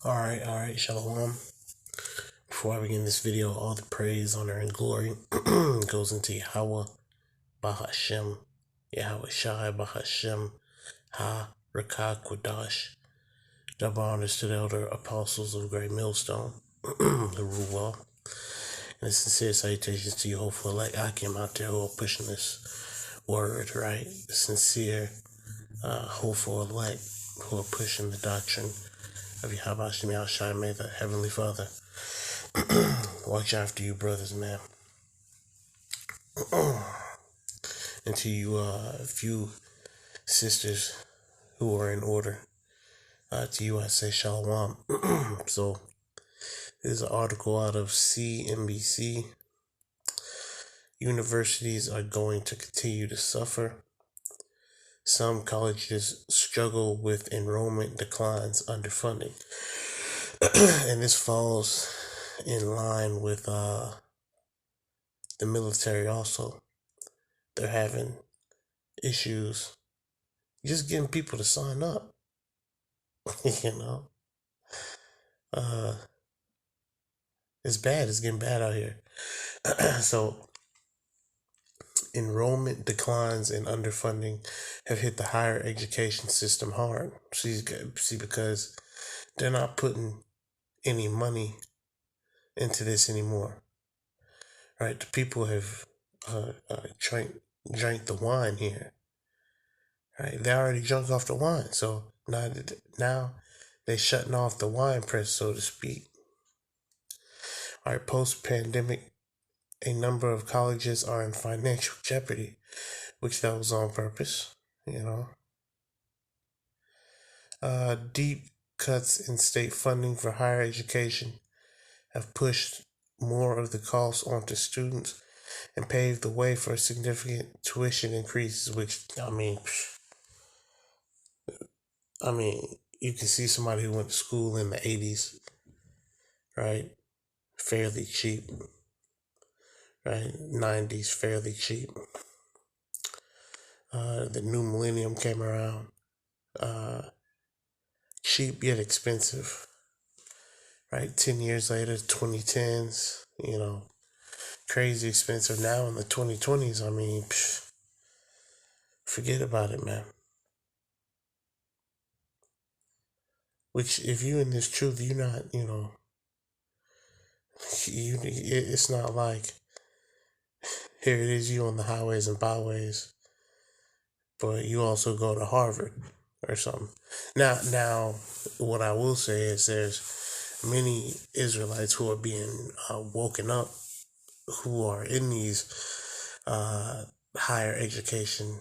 Alright, Shalom. Before I begin this video, all the praise, honor, and glory goes into Yahweh Bahashem, Yahweh Shai Bahashem, Ha Rakah Quadash. Double honors to the elder apostles of Great Millstone, the Ruwal, and sincere salutations to you, hopeful elect Akim out there who are pushing this word, right? Sincere, hopeful elect who are pushing the doctrine of Yahweh Shem Shai. May the Heavenly Father watch after you, brothers, man. And to you, few sisters who are in order, to you I say shalom. So, there's an article out of CNBC. Universities are going to continue to suffer. Some colleges struggle with enrollment declines under funding. And this falls in line with the military also. They're having issues just getting people to sign up. you know, it's bad. It's getting bad out here. So, enrollment declines and underfunding have hit the higher education system hard. See, because they're not putting any money into this anymore. Right? The people have drank the wine here. Right? They already drunk off the wine. So now they're shutting off the wine press, so to speak. All right, post-pandemic, a number of colleges are in financial jeopardy, which that was on purpose, Deep cuts in state funding for higher education have pushed more of the costs onto students and paved the way for significant tuition increases, which, you can see somebody who went to school in the 80s, right? Fairly cheap, right? 90s, fairly cheap. The new millennium came around, cheap yet expensive, right? 10 years later, 2010s, crazy expensive. Now in the 2020s, forget about it, man. Which, if you in this truth, you're not, it's not like here it is, you on the highways and byways, but you also go to Harvard or something. Now, what I will say is there's many Israelites who are being woken up, who are in these higher education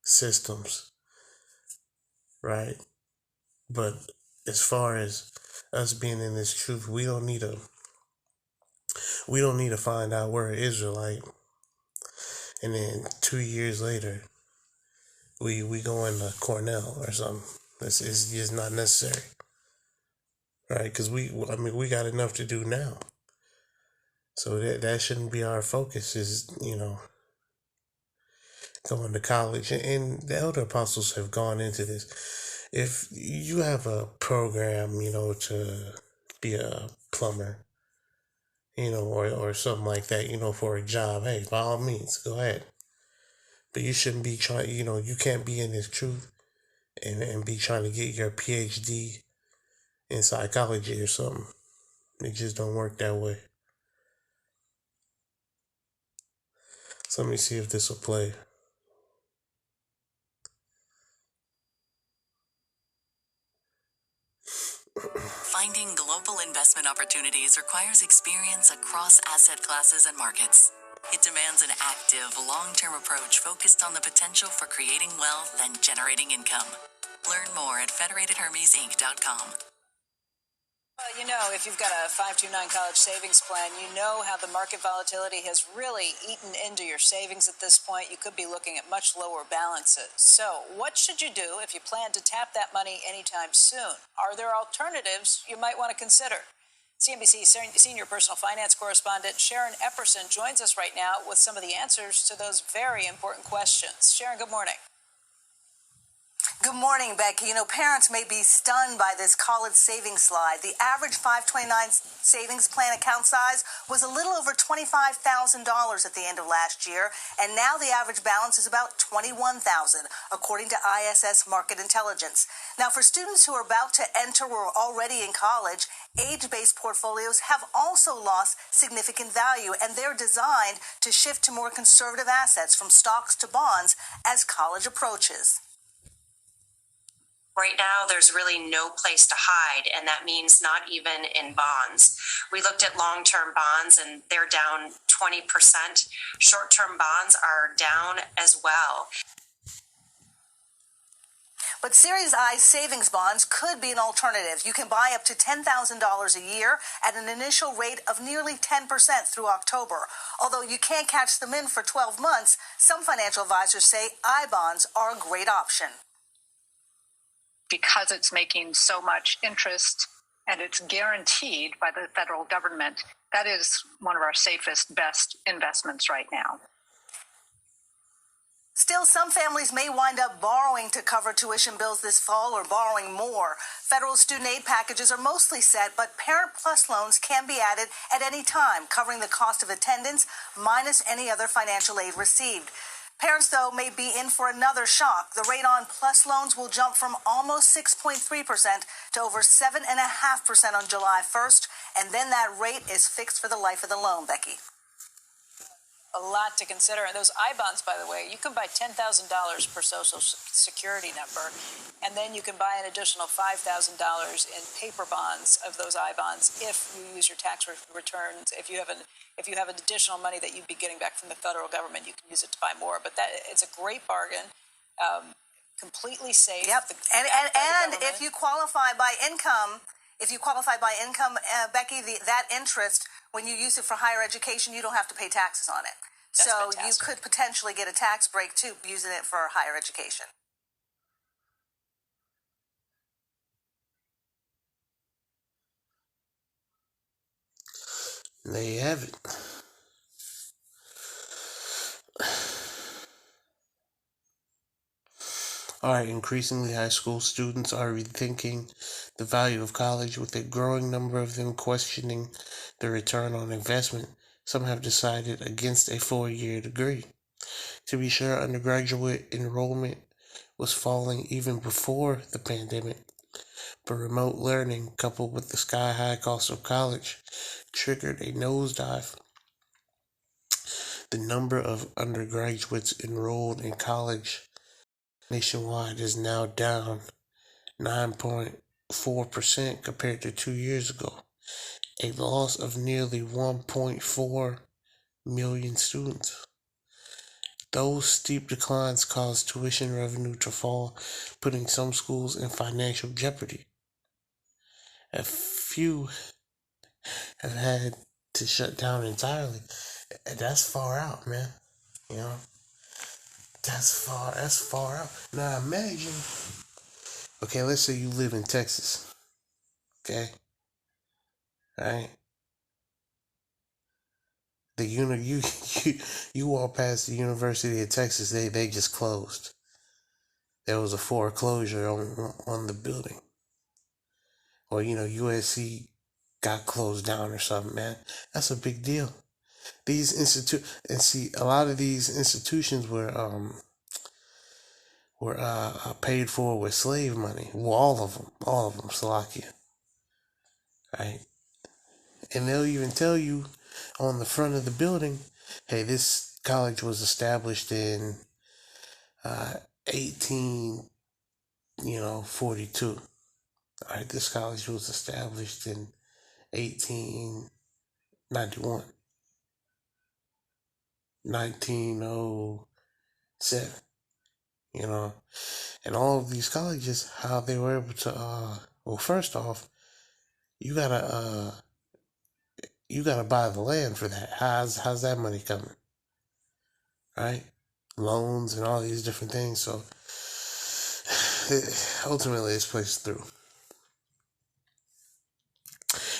systems, right? But as far as us being in this truth, we don't need to find out we're an Israelite, and then 2 years later, we go into Cornell or something. It's just not necessary, right? Because we got enough to do now, so that shouldn't be our focus. Is going to college, and the elder apostles have gone into this. If you have a program, to be a plumber, or something like that, for a job, hey, by all means, go ahead. But you shouldn't be trying, you can't be in this truth and be trying to get your PhD in psychology or something. It just don't work that way. So let me see if this will play. Finding global investment opportunities requires experience across asset classes and markets. It demands an active, long-term approach focused on the potential for creating wealth and generating income. Learn more at federatedhermesinc.com. Well, if you've got a 529 college savings plan, you know how the market volatility has really eaten into your savings at this point. You could be looking at much lower balances. So what should you do if you plan to tap that money anytime soon? Are there alternatives you might want to consider? CNBC senior personal finance correspondent Sharon Epperson joins us right now with some of the answers to those very important questions. Sharon, good morning. Good morning, Becky. You know, parents may be stunned by this college savings slide. The average 529 savings plan account size was a little over $25,000 at the end of last year, and now the average balance is about $21,000, according to ISS Market Intelligence. Now, for students who are about to enter or are already in college, age-based portfolios have also lost significant value, and they're designed to shift to more conservative assets from stocks to bonds as college approaches. Right now, there's really no place to hide, and that means not even in bonds. We looked at long-term bonds, and they're down 20%. Short-term bonds are down as well. But Series I savings bonds could be an alternative. You can buy up to $10,000 a year at an initial rate of nearly 10% through October. Although you can't catch them in for 12 months, some financial advisors say I-bonds are a great option. Because it's making so much interest and it's guaranteed by the federal government, that is one of our safest, best investments right now. Still, some families may wind up borrowing to cover tuition bills this fall or borrowing more. Federal student aid packages are mostly set, but Parent Plus loans can be added at any time, covering the cost of attendance minus any other financial aid received. Parents, though, may be in for another shock. The rate on Plus loans will jump from almost 6.3% to over 7.5% on July 1st, and then that rate is fixed for the life of the loan, Becky. A lot to consider. And those I-bonds, by the way, you can buy $10,000 per Social Security number, and then you can buy an additional $5,000 in paper bonds of those I-bonds if you use your tax returns. If you have additional money that you'd be getting back from the federal government, you can use it to buy more. But it's a great bargain, completely safe. Yep. And if you qualify by income, Becky, that interest, when you use it for higher education, you don't have to pay taxes on it. That's so fantastic. You could potentially get a tax break, too, using it for higher education. There you have it. Alright, increasingly high school students are rethinking the value of college, with a growing number of them questioning the return on investment. Some have decided against a 4-year degree. To be sure, undergraduate enrollment was falling even before the pandemic, but remote learning, coupled with the sky-high cost of college, triggered a nosedive. The number of undergraduates enrolled in college nationwide is now down 9.4% compared to 2 years ago, a loss of nearly 1.4 million students. Those steep declines caused tuition revenue to fall, putting some schools in financial jeopardy. A few have had to shut down entirely. That's far out, man. You know? That's far out. Now imagine, okay, let's say you live in Texas. Okay? Right? You walk past the University of Texas, they just closed. There was a foreclosure on the building. Or, USC got closed down or something, man. That's a big deal. A lot of these institutions were paid for with slave money. Well, all of them, Slovakia. Right? And they'll even tell you on the front of the building, hey, this college was established in 1842. All right, this college was established in 1891. 1907, and all of these colleges, how they were able to, first off, you gotta buy the land for that. How's that money coming? Right? Loans and all these different things. So ultimately it's placed through.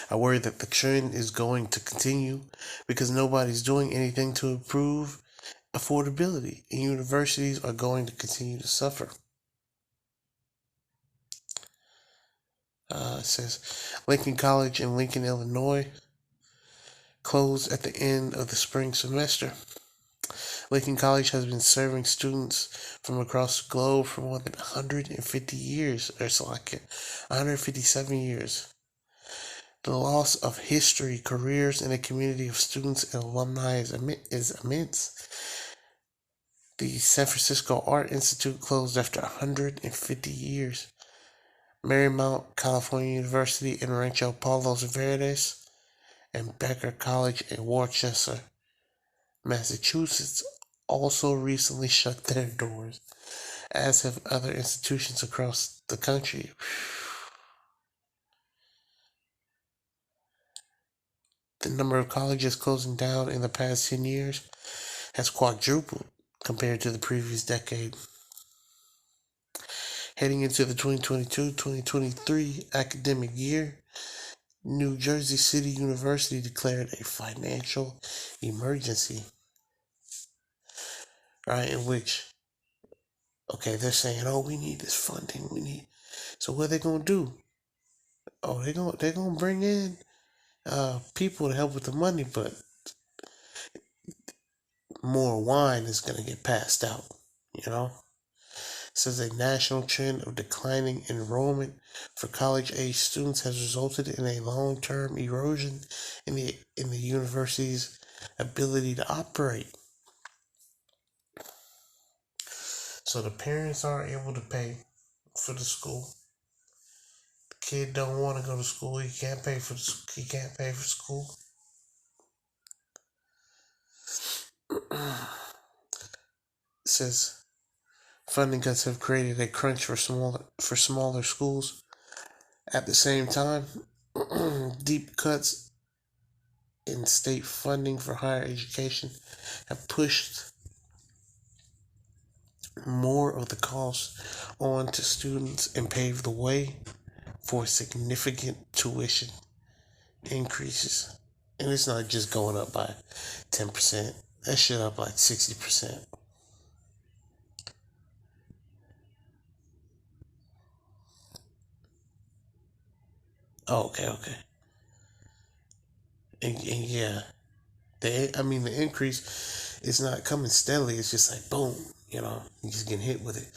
I worry that the trend is going to continue because nobody's doing anything to improve affordability, and universities are going to continue to suffer. says Lincoln College in Lincoln, Illinois, closed at the end of the spring semester. Lincoln College has been serving students from across the globe for more than 150 years, or so like 157 years. The loss of history, careers, and a community of students and alumni is immense. The San Francisco Art Institute closed after 150 years. Marymount California University in Rancho Palos Verdes and Becker College in Worcester, Massachusetts, also recently shut their doors, as have other institutions across the country. The number of colleges closing down in the past 10 years has quadrupled compared to the previous decade. Heading into the 2022-2023 academic year, New Jersey City University declared a financial emergency, right, in which, they're saying, we need this funding, so what are they going to do? They're going to bring in people to help with the money, but more wine is going to get passed out, It says a national trend of declining enrollment for college-age students has resulted in a long-term erosion in the university's ability to operate. So the parents aren't able to pay for the school. The kid don't want to go to school. He can't pay for school. It says funding cuts have created a crunch for smaller schools. At the same time, deep cuts in state funding for higher education have pushed more of the cost on to students and paved the way for significant tuition increases. And it's not just going up by 10%. That shit up like 60%. Okay. And yeah, the increase is not coming steadily. It's just like boom, you're just getting hit with it.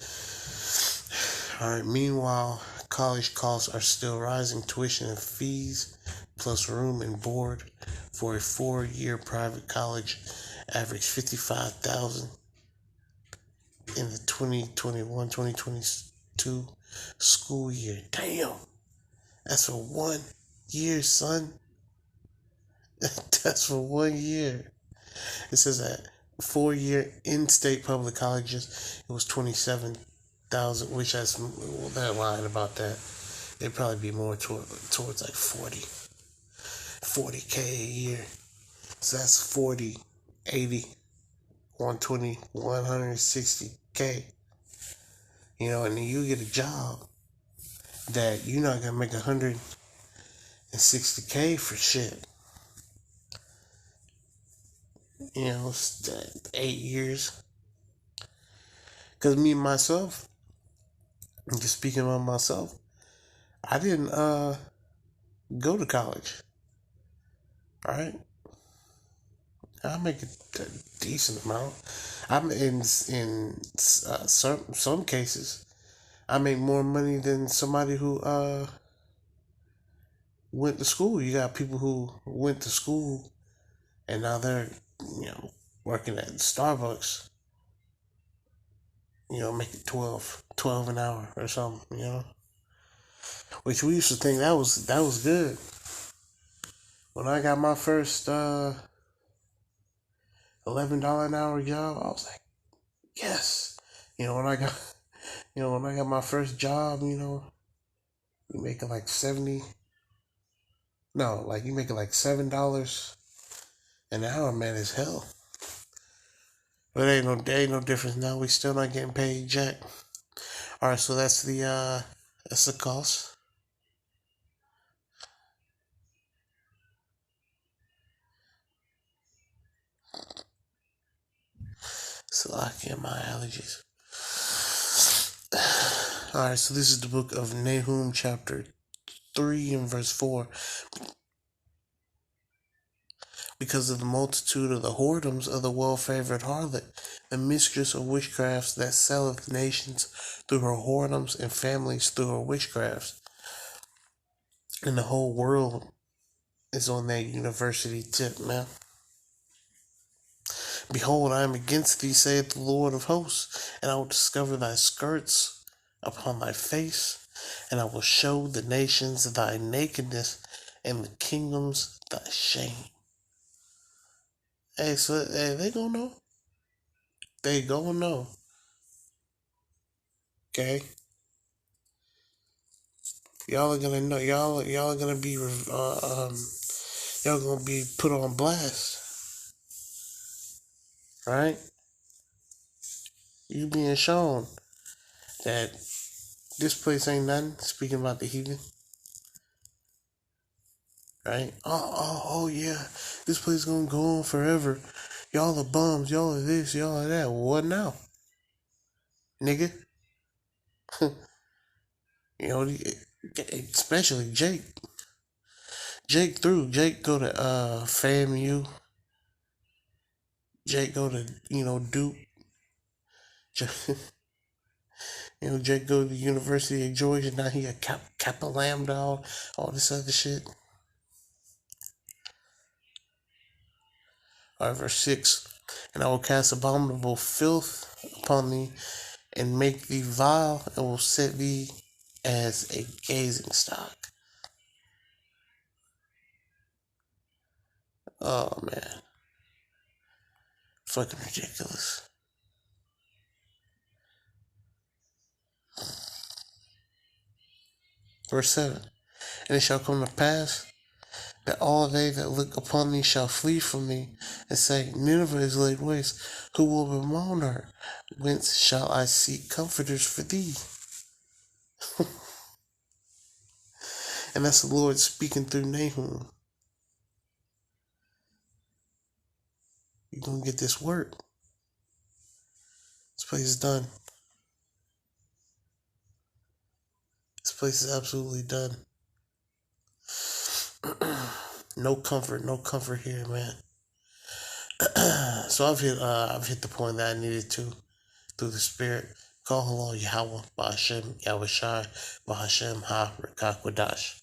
All right. Meanwhile, college costs are still rising. Tuition and fees, plus room and board for a 4-year private college, averaged $55,000 in the 2021-2022 school year. Damn, that's for 1 year, son. That's for 1 year. It says that 4-year in-state public colleges, it was $27,000, which they're lying about that. It'd probably be more towards like 40K a year. So that's 40, 80, 120, 160K. And then you get a job that you're not gonna make 160K for shit. It's 8 years. Because me myself, just speaking about myself, I didn't go to college. Alright? I make a decent amount. I'm in some cases, I make more money than somebody who went to school. You got people who went to school and now they're working at Starbucks, making 12 an hour or something, which we used to think that was good. When I got my first $11 an hour job, I was like, yes. When I got my first job, you making like you making like $7 an hour, man, is hell. But there ain't no difference now. We still not getting paid jack. Alright, so that's the cost. So I get my allergies. Alright, so this is the book of Nahum, chapter 3 and verse 4. Because of the multitude of the whoredoms of the well-favored harlot, the mistress of witchcrafts that selleth nations through her whoredoms and families through her witchcrafts. And the whole world is on that university tip, man. Behold, I am against thee, saith the Lord of hosts, and I will discover thy skirts upon thy face, and I will show the nations thy nakedness, and the kingdoms thy shame. Hey, so they gonna know. They gonna know. Okay? Y'all are gonna know. Y'all are gonna be y'all gonna be put on blast, right? You being shown that this place ain't nothing. Speaking about the heathen, right? Oh yeah, this place gonna go on forever. Y'all are bums. Y'all are this. Y'all are that. What now, nigga? You know, especially Jake. Jake go to FAMU. Jake go to Duke. Jake go to the University of Georgia. Now he a Kappa Lambda, all this other shit. Alright, verse 6. And I will cast abominable filth upon thee, and make thee vile, and will set thee as a gazing stock. Oh, man. Fucking ridiculous. Verse 7. And it shall come to pass that all they that look upon thee shall flee from thee, and say, Nineveh is laid waste. Who will bemoan her? Whence shall I seek comforters for thee? And that's the Lord speaking through Nahum. You're going to get this work. This place is done. This place is absolutely done. No comfort here, man. So I've hit the point that I needed to through the Spirit. Call hello Yahweh, Ba'ashem, Yahweh Shai, Ba'ashem, Ha, Rekakwadash.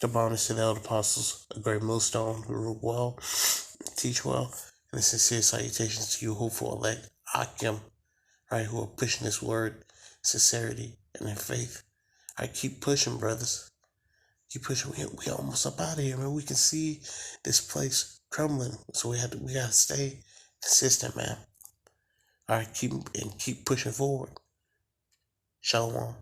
The bonus to the elder apostles, a great millstone who rule well, teach well, and a sincere salutations to you, hopeful elect, Akim, right, who are pushing this word, sincerity, and in faith. I keep pushing, brothers. Keep pushing. We almost up out of here, man. We can see this place crumbling, so we gotta stay consistent, man. All right, keep pushing forward. Shalom.